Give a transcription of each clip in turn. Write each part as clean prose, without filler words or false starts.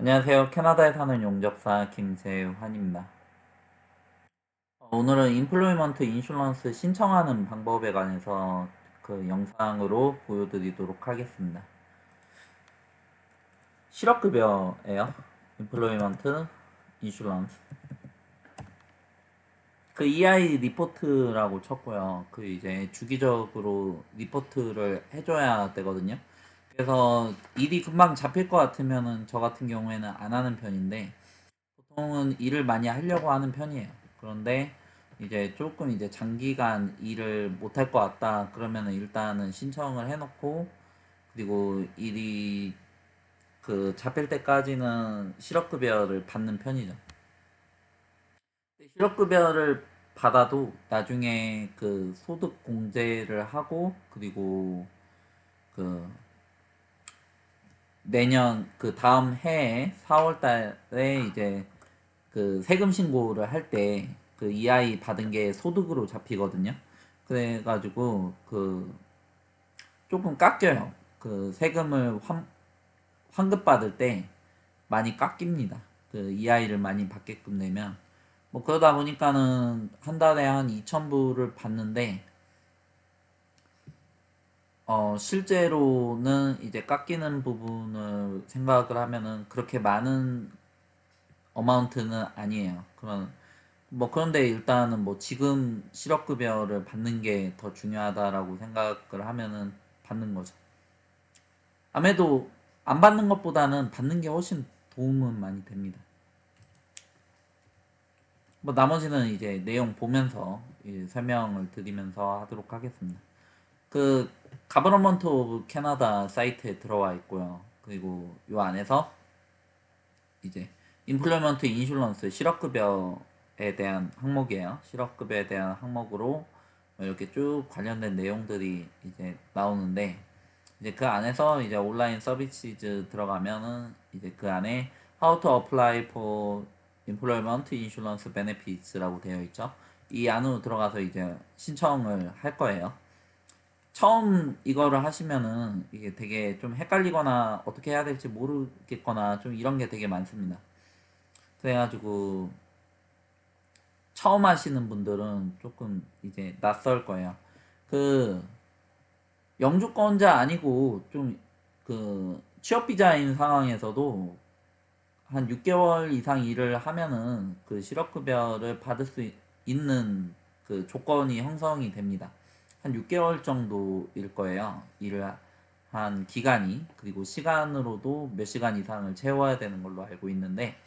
안녕하세요. 캐나다에 사는 용접사 김재환입니다. 오늘은 인플로이먼트 인슈런스 신청하는 방법에 관해서 그 영상으로 보여드리도록 하겠습니다. 실업급여예요. 인플로이먼트 인슈런스. 그 EI 리포트라고 쳤고요. 그 이제 주기적으로 리포트를 해줘야 되거든요. 그래서 일이 금방 잡힐 것 같으면은 저 같은 경우에는 안 하는 편인데 보통은 일을 많이 하려고 하는 편이에요. 그런데 이제 조금 이제 장기간 일을 못 할 것 같다 그러면은 일단은 신청을 해놓고 그리고 일이 그 잡힐 때까지는 실업급여를 받는 편이죠. 실업급여를 받아도 나중에 그 소득 공제를 하고 그리고 그 내년 그 다음 해에 4월 달에 이제 그 세금 신고를 할 때 그 EI 받은 게 소득으로 잡히거든요. 그래가지고 그 조금 깎여요. 그 세금을 환급 받을 때 많이 깎입니다. 그 EI를 많이 받게끔 되면 뭐 그러다 보니까는 한 달에 한 2,000불을 받는데 실제로는 이제 깎이는 부분을 생각을 하면은 그렇게 많은 어마운트는 아니에요. 그런데 일단은 뭐 지금 실업급여를 받는 게 더 중요하다라고 생각을 하면은 받는 거죠. 아무래도 안 받는 것보다는 받는 게 훨씬 도움은 많이 됩니다. 뭐 나머지는 이제 내용 보면서 설명을 드리면서 하도록 하겠습니다. 그 가버넌먼트 오브 캐나다 사이트에 들어와 있고요. 그리고 요 안에서 이제 임플로이먼트 인슈런스 실업급여에 대한 항목이에요. 실업급여에 대한 항목으로 이렇게 쭉 관련된 내용들이 이제 나오는데 이제 그 안에서 이제 온라인 서비스 들어가면은 이제 그 안에 How to apply for employment insurance benefits라고 되어 있죠. 이 안으로 들어가서 이제 신청을 할 거예요. 처음 이거를 하시면은 이게 되게 좀 헷갈리거나 어떻게 해야 될지 모르겠거나 좀 이런 게 되게 많습니다. 그래가지고 처음 하시는 분들은 조금 이제 낯설 거예요. 그 영주권자 아니고 좀 그 취업 비자인 상황에서도 한 6개월 이상 일을 하면은 그 실업급여를 받을 수 있는 그 조건이 형성이 됩니다. 한 6개월 정도일 거예요. 일을 한 기간이. 그리고 시간으로도 몇 시간 이상을 채워야 되는 걸로 알고 있는데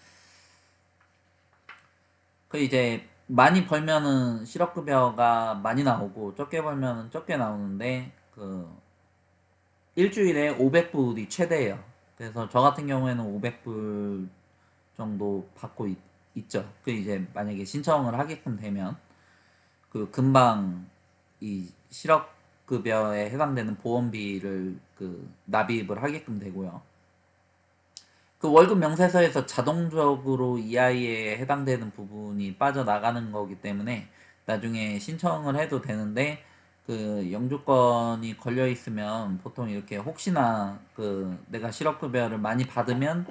그 이제 많이 벌면은 실업급여가 많이 나오고 적게 벌면은 적게 나오는데 그 일주일에 500불이 최대예요. 그래서 저 같은 경우에는 500불 정도 받고 있죠. 그 이제 만약에 신청을 하게끔 되면 그 금방 이 실업급여에 해당되는 보험비를 그 납입을 하게끔 되고요. 그 월급 명세서에서 자동적으로 EI에 해당되는 부분이 빠져나가는 거기 때문에 나중에 신청을 해도 되는데 그 영주권이 걸려 있으면 보통 이렇게 혹시나 그 내가 실업급여를 많이 받으면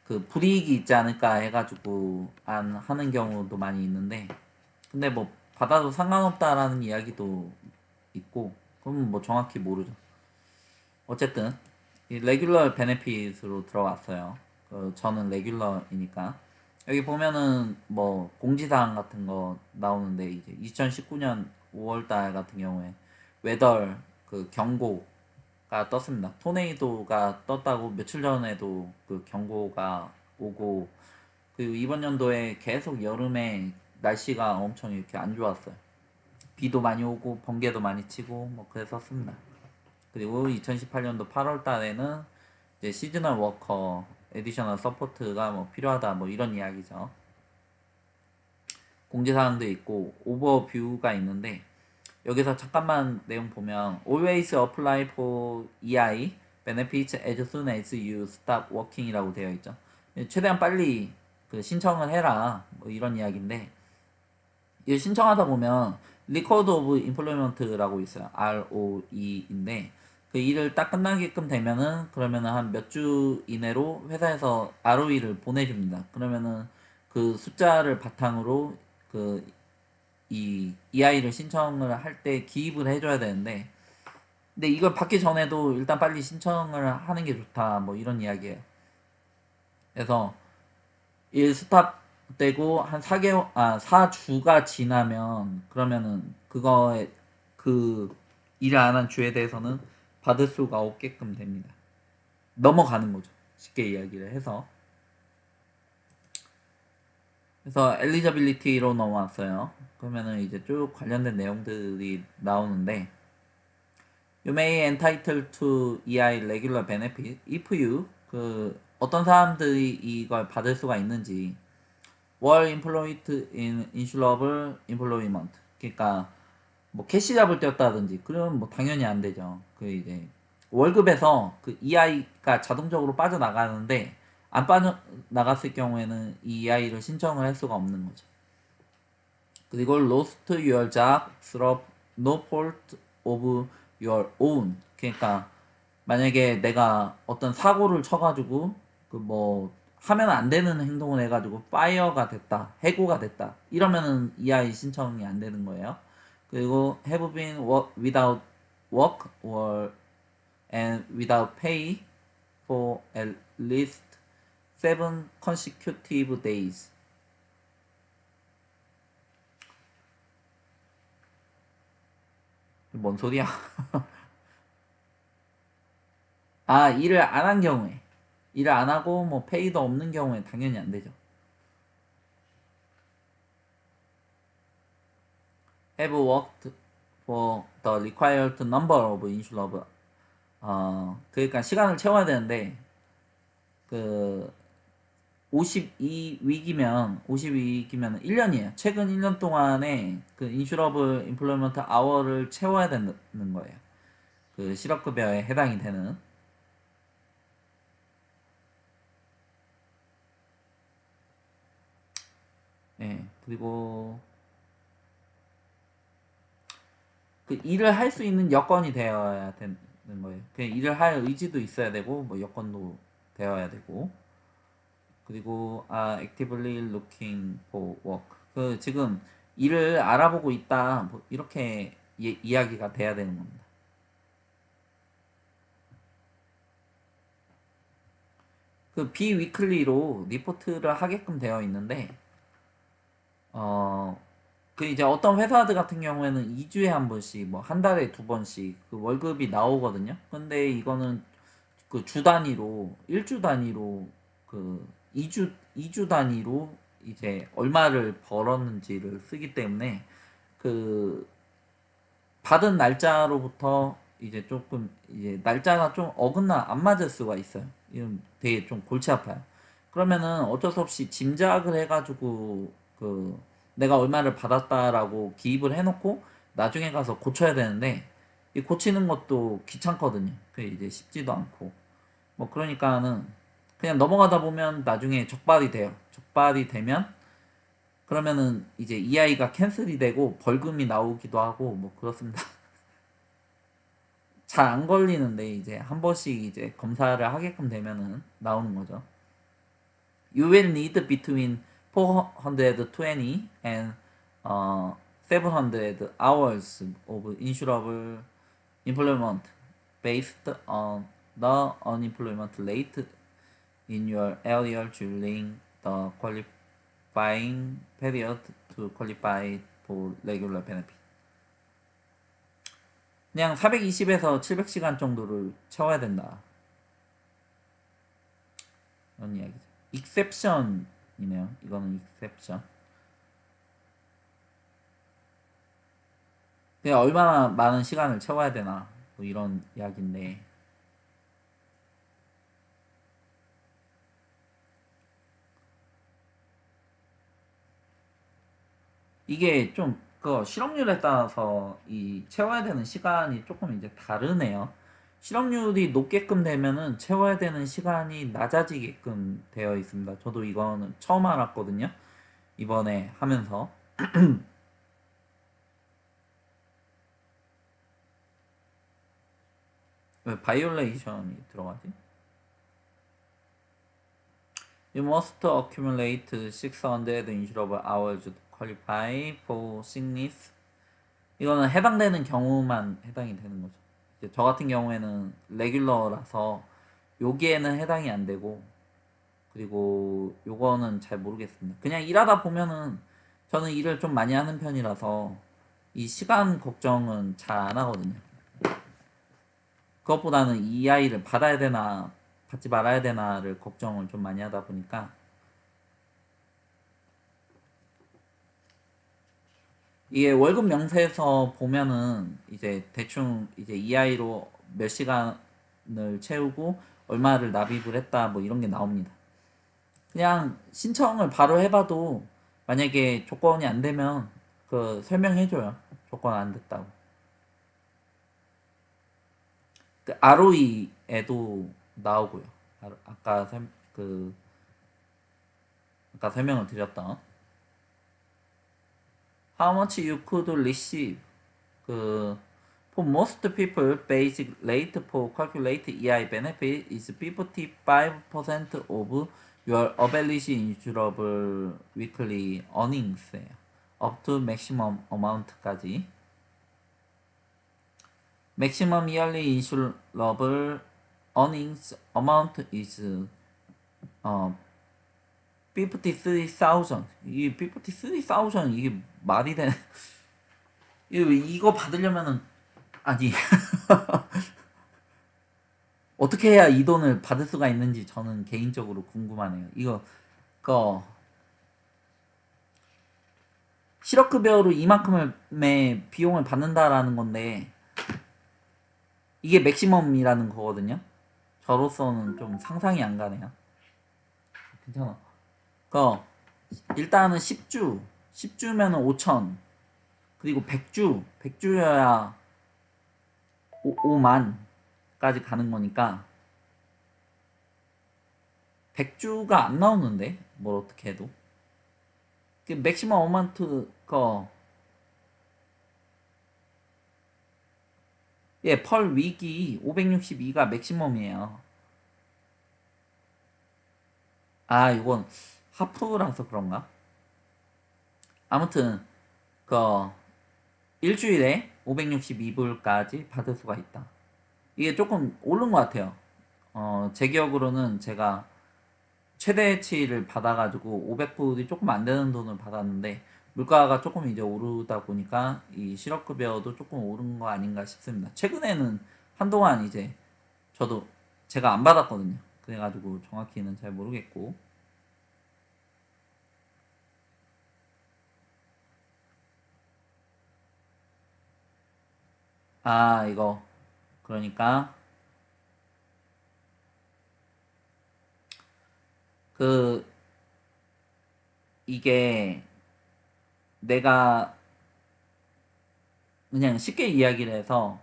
그 불이익이 있지 않을까 해가지고 안 하는 경우도 많이 있는데 근데 뭐 받아도 상관없다라는 이야기도 있고 그건 뭐 정확히 모르죠. 어쨌든 이 레귤러 베네핏으로 들어왔어요. 저는 레귤러이니까 여기 보면은 뭐 공지사항 같은 거 나오는데 이제 2019년 5월달 같은 경우에 웨덜 그 경고가 떴습니다. 토네이도가 떴다고 며칠 전에도 그 경고가 오고 그리고 이번 연도에 계속 여름에 날씨가 엄청 이렇게 안 좋았어요. 비도 많이 오고 번개도 많이 치고 뭐 그랬었습니다. 그리고 2018년도 8월 달에는 이제 시즈널 워커 에디셔널 서포트가 뭐 필요하다 뭐 이런 이야기죠. 공지사항도 있고 오버뷰가 있는데 여기서 잠깐만 내용 보면 Always apply for EI benefits as soon as you stop working 이라고 되어 있죠. 최대한 빨리 그 신청을 해라 뭐 이런 이야기인데 이 신청하다 보면 Record of Employment라고 있어요. ROE인데 그 일을 딱 끝나게끔 되면은 그러면은 한 몇 주 이내로 회사에서 ROE를 보내줍니다. 그러면은 그 숫자를 바탕으로 그 이 EI를 신청을 할 때 기입을 해줘야 되는데, 근데 이걸 받기 전에도 일단 빨리 신청을 하는 게 좋다 뭐 이런 이야기예요. 그래서 일 스탑되고 한 4주가 지나면 그러면은 그거에 그 일을 안 한 주에 대해서는 받을 수가 없게끔 됩니다. 넘어가는 거죠. 쉽게 이야기를 해서. 그래서 엘리저빌리티로 넘어왔어요. 그러면은 이제 쭉 관련된 내용들이 나오는데, You may entitle to EI regular benefit if you 그 어떤 사람들이 이걸 받을 수가 있는지 were employed in insurable employment. 그러니까 뭐 캐시 잡을 때였다든지 그러면 뭐 당연히 안 되죠. 그 이제 월급에서 그 EI가 자동적으로 빠져나가는데 안 빠져나갔을 경우에는 이 EI를 신청을 할 수가 없는 거죠. 그리고 lost your job through no fault of your own. 그러니까 만약에 내가 어떤 사고를 쳐가지고 그 뭐 하면 안 되는 행동을 해가지고 파이어가 됐다, 해고가 됐다 이러면은 EI 신청이 안 되는 거예요. 그리고 have been without work or and without pay for at least 7 consecutive days. 뭔 소리야? 아, 일을 안 한 경우에, 일을 안 하고 뭐 페이도 없는 경우에 당연히 안 되죠. Have worked for the required number of insurable. 그러니까 시간을 채워야 되는데 그 52위기면 1년이에요. 최근 1년 동안에 그 인슈러블 임플로이먼트 아워를 채워야 되는 거예요. 그 실업급여에 해당이 되는. 예. 그리고 그 일을 할 수 있는 여건이 되어야 되는 거예요. 그 일을 할 의지도 있어야 되고 뭐 여건도 되어야 되고. 그리고 actively looking for work. 그 지금 일을 알아보고 있다. 뭐 이렇게 이야기가 돼야 되는 겁니다. 그 비위클리로 리포트를 하게끔 되어 있는데 그 이제 어떤 회사들 같은 경우에는 2주에 한 번씩 뭐 한 달에 두 번씩 그 월급이 나오거든요. 근데 이거는 그 주 단위로 1주 단위로 그 2주 단위로 이제 얼마를 벌었는지를 쓰기 때문에 그 받은 날짜로부터 이제 조금 이제 날짜가 좀 어긋나 안 맞을 수가 있어요. 이건 되게 좀 골치 아파요. 그러면은 어쩔 수 없이 짐작을 해가지고 그 내가 얼마를 받았다라고 기입을 해놓고 나중에 가서 고쳐야 되는데 이 고치는 것도 귀찮거든요. 그게 이제 쉽지도 않고 뭐 그러니까는 그냥 넘어가다 보면 나중에 적발이 돼요. 적발이 되면 그러면은 이제 이 아이가 캔슬이 되고 벌금이 나오기도 하고 뭐 그렇습니다. 잘 안 걸리는데 이제 한 번씩 이제 검사를 하게끔 되면은 나오는 거죠. You will need between 420 and 700 hours of insurable employment based on the unemployment rate in your area during the qualifying period to qualify for regular benefit. 그냥 420에서 700시간 정도를 채워야 된다. 이런 이야기죠. 익셉션이네요. 이거는 익셉션. 그냥 얼마나 많은 시간을 채워야 되나 뭐 이런 이야기인데 이게 좀 그 실업률에 따라서 이 채워야 되는 시간이 조금 이제 다르네요. 실업률이 높게끔 되면은 채워야 되는 시간이 낮아지게끔 되어 있습니다. 저도 이거는 처음 알았거든요. 이번에 하면서. 왜 바이올레이션이 들어가지? You must accumulate 600 insurable hours to qualify for sickness. 이거는 해당되는 경우만 해당이 되는 거죠. 이제 저 같은 경우에는 레귤러라서 여기에는 해당이 안 되고, 그리고 요거는 잘 모르겠습니다. 그냥 일하다 보면은 저는 일을 좀 많이 하는 편이라서 이 시간 걱정은 잘 안 하거든요. 그것보다는 이 아이를 받아야 되나 받지 말아야 되나를 걱정을 좀 많이 하다 보니까 이게 월급 명세에서 보면은 이제 대충 이제 이 아이로 몇 시간을 채우고 얼마를 납입을 했다 뭐 이런 게 나옵니다. 그냥 신청을 바로 해봐도 만약에 조건이 안 되면 그 설명해줘요. 조건 안 됐다고. 그 ROE에도 나오고요. 아까 그 아까 설명을 드렸던 How much you could receive. 그 For most people, basic rate for calculate EI benefit is 55% of your average insurable weekly earnings예요. up to maximum amount까지. maximum yearly insurable earnings amount is 53,000. 이 53,000 이게 말이 되는 이거 받으려면은 아니 어떻게 해야 이 돈을 받을 수가 있는지 저는 개인적으로 궁금하네요. 이거 그 실업급여로 이만큼의 비용을 받는다라는 건데 이게 맥시멈이라는 거거든요. 저로서는 좀 상상이 안 가네요. 괜찮아. 그 일단은 10주면은 5천, 그리고 100주여야 5만까지 가는 거니까 100주가 안 나오는데 뭘 어떻게 해도 그 맥시멈 어마운트 펄 위기 562가 맥시멈이에요. 아, 이건 하프라서 그런가? 아무튼 그 일주일에 562불까지 받을 수가 있다. 이게 조금 오른 것 같아요. 제 기억으로는 제가 최대치를 받아가지고 500불이 조금 안 되는 돈을 받았는데 물가가 조금 이제 오르다 보니까 이 실업급여도 조금 오른 거 아닌가 싶습니다. 최근에는 한동안 이제 저도 제가 안 받았거든요. 그래가지고 정확히는 잘 모르겠고. 아, 이거 그러니까 그 이게 내가 그냥 쉽게 이야기를 해서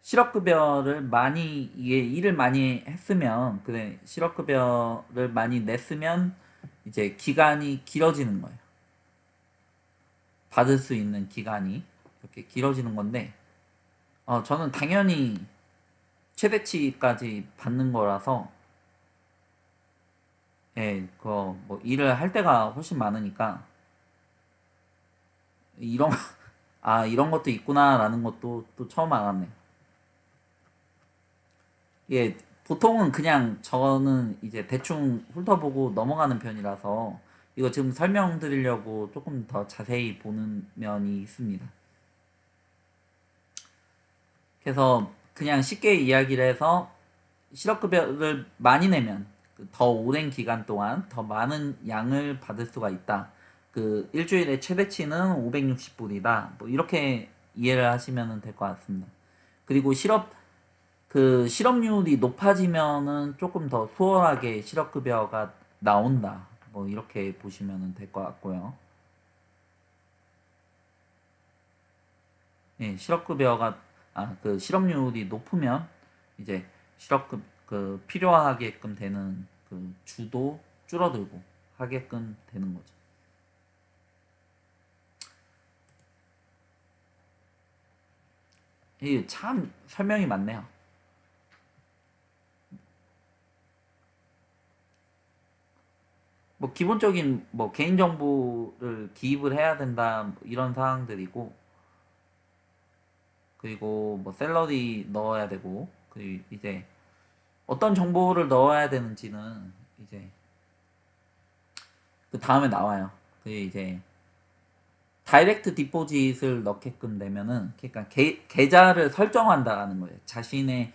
실업급여를 많이 이게 일을 많이 했으면 그래 실업급여를 많이 냈으면 이제 기간이 길어지는 거예요. 받을 수 있는 기간이 이렇게 길어지는 건데 저는 당연히 최대치까지 받는 거라서 예, 그뭐 일을 할 때가 훨씬 많으니까 이런 이런 것도 있구나라는 것도 또 처음 알았네. 예, 보통은 그냥 저는 이제 대충 훑어보고 넘어가는 편이라서 이거 지금 설명드리려고 조금 더 자세히 보는 면이 있습니다. 그래서 그냥 쉽게 이야기를 해서 실업급여를 많이 내면 더 오랜 기간 동안 더 많은 양을 받을 수가 있다. 그 일주일의 최대치는 560불이다. 뭐 이렇게 이해를 하시면 될 것 같습니다. 그리고 실업률이 높아지면은 조금 더 수월하게 실업급여가 나온다. 뭐 이렇게 보시면 될 것 같고요. 예, 그 실업률이 높으면 이제 필요하게끔 되는 그 주도 줄어들고 하게끔 되는 거죠. 이게 참 설명이 많네요. 뭐 기본적인 뭐 개인정보를 기입을 해야 된다 뭐 이런 사항들이고, 그리고 뭐 샐러리 넣어야 되고, 그리고 이제 어떤 정보를 넣어야 되는지는 이제 그 다음에 나와요. 그 이제 다이렉트 디포짓을 넣게끔 되면은, 그러니까 계좌를 설정한다라는 거예요. 자신의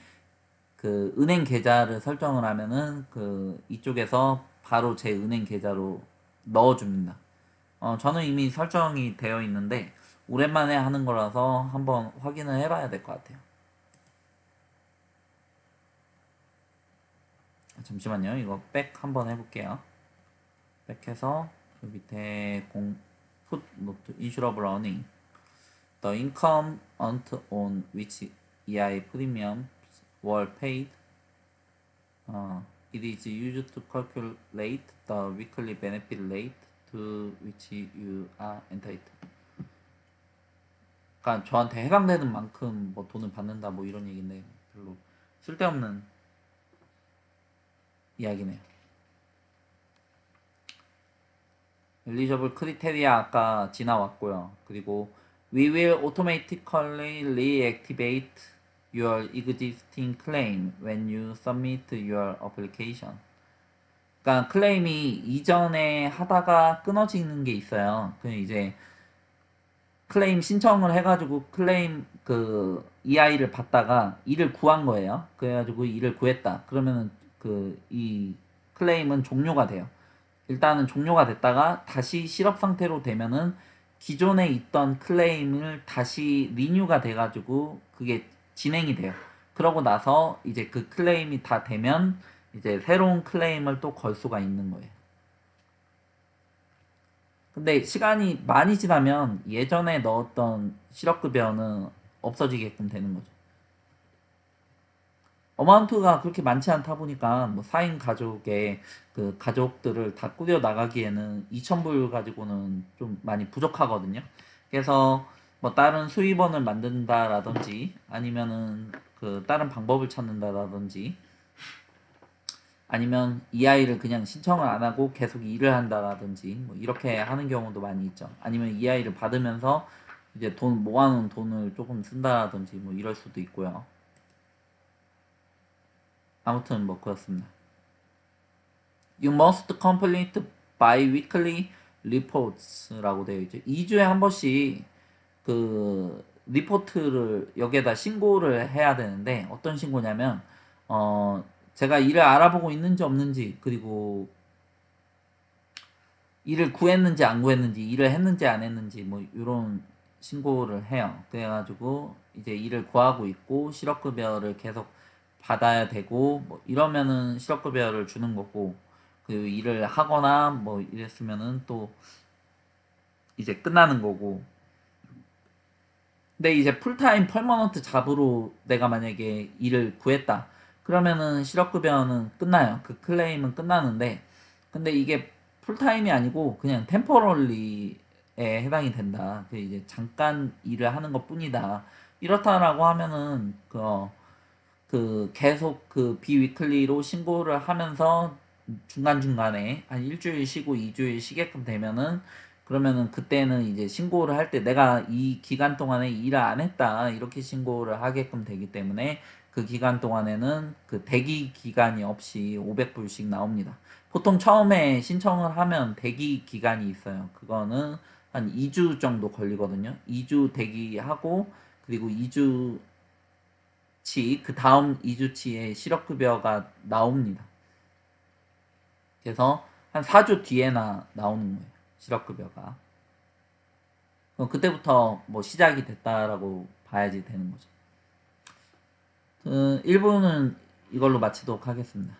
그 은행 계좌를 설정을 하면은 그 이쪽에서 바로 제 은행 계좌로 넣어줍니다. 저는 이미 설정이 되어 있는데 오랜만에 하는 거라서 한번 확인을 해봐야 될 것 같아요. 잠시만요. 이거 백 한번 해볼게요. 백해서 밑에 footnote insurable earning the income earned on which EI premiums were paid. It is used to calculate the weekly benefit rate to which you are entitled. 그러니까 저한테 해당되는 만큼 뭐 돈을 받는다 뭐 이런 얘기인데 별로 쓸데없는 이야기네요. 엘리저블 크리테리아 아까 지나왔고요. 그리고 We will automatically reactivate your existing claim when you submit your application. 그러니까 클레임이 이전에 하다가 끊어지는 게 있어요. 그 이제 클레임 신청을 해가지고 클레임 그 EI를 받다가 일을 구한 거예요. 그래가지고 일을 구했다. 그러면은 그 이 클레임은 종료가 돼요. 일단은 종료가 됐다가 다시 실업 상태로 되면은 기존에 있던 클레임을 다시 리뉴가 돼가지고 그게 진행이 돼요. 그러고 나서 이제 그 클레임이 다 되면 이제 새로운 클레임을 또 걸 수가 있는 거예요. 근데 시간이 많이 지나면 예전에 넣었던 실업급여는 없어지게끔 되는 거죠. 어마운트가 그렇게 많지 않다 보니까 뭐 4인 가족의 그 가족들을 다 꾸려 나가기에는 2,000불 가지고는 좀 많이 부족하거든요. 그래서 뭐 다른 수입원을 만든다라든지 아니면은 그 다른 방법을 찾는다라든지 아니면 이 아이를 그냥 신청을 안 하고 계속 일을 한다라든지 뭐 이렇게 하는 경우도 많이 있죠. 아니면 이 아이를 받으면서 이제 돈 모아놓은 돈을 조금 쓴다라든지 뭐 이럴 수도 있고요. 아무튼 뭐 그렇습니다. You must complete bi-weekly reports라고 되어 있죠. 2주에 한 번씩 그 리포트를 여기에다 신고를 해야 되는데 어떤 신고냐면 제가 일을 알아보고 있는지 없는지, 그리고 일을 구했는지 안 구했는지, 일을 했는지 안 했는지 뭐 이런 신고를 해요. 그래가지고 이제 일을 구하고 있고 실업급여를 계속 받아야 되고 뭐 이러면은 실업급여를 주는 거고, 그 일을 하거나 뭐 이랬으면은 또 이제 끝나는 거고. 근데 이제 풀타임 퍼머넌트 잡으로 내가 만약에 일을 구했다 그러면은 실업급여는 끝나요. 그 클레임은 끝나는데, 근데 이게 풀타임이 아니고 그냥 템포럴리에 해당이 된다. 그 이제 잠깐 일을 하는 것 뿐이다. 이렇다라고 하면은 그 계속 그 비위클리로 신고를 하면서 중간중간에 한 일주일 쉬고 2주일 쉬게끔 되면은, 그러면은 그때는 이제 신고를 할 때 내가 이 기간 동안에 일을 안 했다 이렇게 신고를 하게끔 되기 때문에 그 기간 동안에는 그 대기 기간이 없이 500불씩 나옵니다. 보통 처음에 신청을 하면 대기 기간이 있어요. 그거는 한 2주 정도 걸리거든요. 2주 대기하고 그리고 2주 그 다음 2주치의 실업급여가 나옵니다. 그래서 한 4주 뒤에나 나오는 거예요. 실업급여가. 그럼 그때부터 뭐 시작이 됐다라고 봐야지 되는 거죠. 1부는 이걸로 마치도록 하겠습니다.